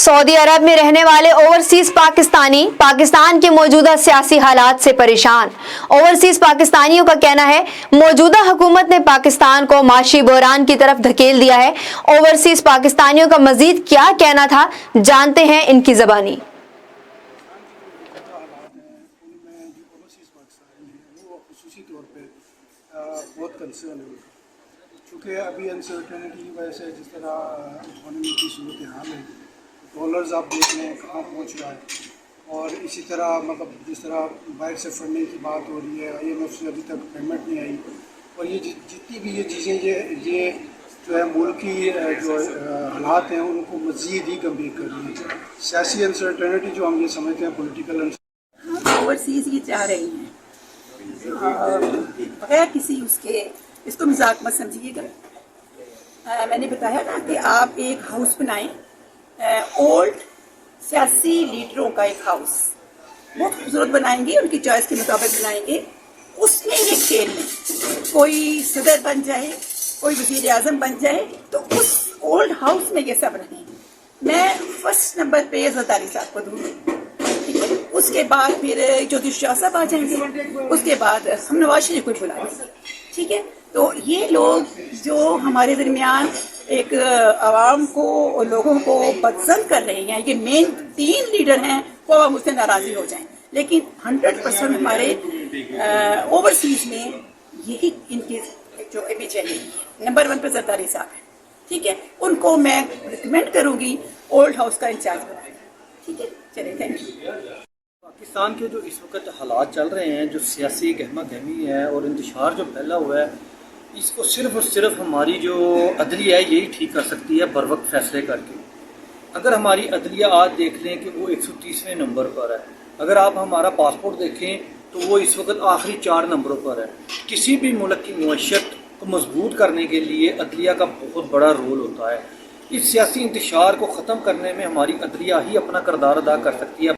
Saudi अरब में रहने वाले ओवरसीज पाकिस्तानी पाकिस्तान के मौजूदा सियासी हालात से परेशान। ओवरसीज पाकिस्तानियों का कहना है मौजूदा हुकूमत ने पाकिस्तान को माशी बहरान की तरफ धकेल दिया है। ओवरसीज पाकिस्तानियों का मजीद क्या कहना था, जानते हैं इनकी ज़बानी। बहुत कंसर्न है चूँकि अभी अनसर्टेनिटी की वजह से जिस तरह इकॉनमी की सूरत हाल है, डॉलर्स आप देख लें कहाँ पहुँच रहा है। और इसी तरह मतलब जिस तरह बाहर से फंडिंग की बात हो रही है, IMF से अभी तक पेमेंट नहीं आई। और ये जितनी भी ये चीज़ें ये जो है मुल्क की जो हालात हैं उनको मज़ीद ही गंभीर कर रही है। सियासी अनसर्टेनिटी जो हम ये समझते हैं पॉलिटिकल ओवरसीज ये चाह रही हैं बगैर किसी उसके, इसको मजाक मत समझिएगा। मैंने बताया ना कि आप एक हाउस बनाएं, ओल्ड सियासी लीडरों का एक हाउस बहुत खूबसूरत बनाएंगे, उनकी चॉइस के मुताबिक बनाएंगे। उसमें ये खेल में कोई सदर बन जाए, कोई वज़ीर आज़म बन जाए, तो उस ओल्ड हाउस में ये सब रहें। मैं फर्स्ट नंबर पे ज़रदारी साहब को दूँगी, उसके बाद फिर चौधरी शाह साहब आ जाएंगे, उसके बाद हम नवाज शरीफ को बुलाएंगे। ठीक है, तो ये लोग जो हमारे दरमियान एक आवाम को और लोगों को पसंद कर रहे हैं, ये मेन 3 लीडर हैं, वो अब मुझसे नाराजी हो जाएं, लेकिन 100% हमारे ओवरसीज में यही इनकी जो इमेज है नंबर 1 पे ज़रदारी साहब है। ठीक है, उनको मैं रिकमेंड करूंगी ओल्ड हाउस का इंचार्ज बनाएं। ठीक है, चलिए, थैंक यू। पाकिस्तान के जो इस वक्त हालात चल रहे हैं, जो सियासी गहमा गहमी है और इंतशार जो फैला हुआ है, इसको सिर्फ और सिर्फ हमारी जो अदलिया है यही ठीक कर सकती है बर वक्त फैसले करके। अगर हमारी अदलिया आज देख लें कि वो 130वें नंबर पर है, अगर आप हमारा पासपोर्ट देखें तो वो इस वक्त आखिरी 4 नंबरों पर है। किसी भी मुल्क की मईशत को मजबूत करने के लिए अदलिया का बहुत बड़ा रोल होता है। इस सियासी इंतशार को ख़त्म करने में हमारी अदलिया ही अपना किरदार अदा कर सकती है।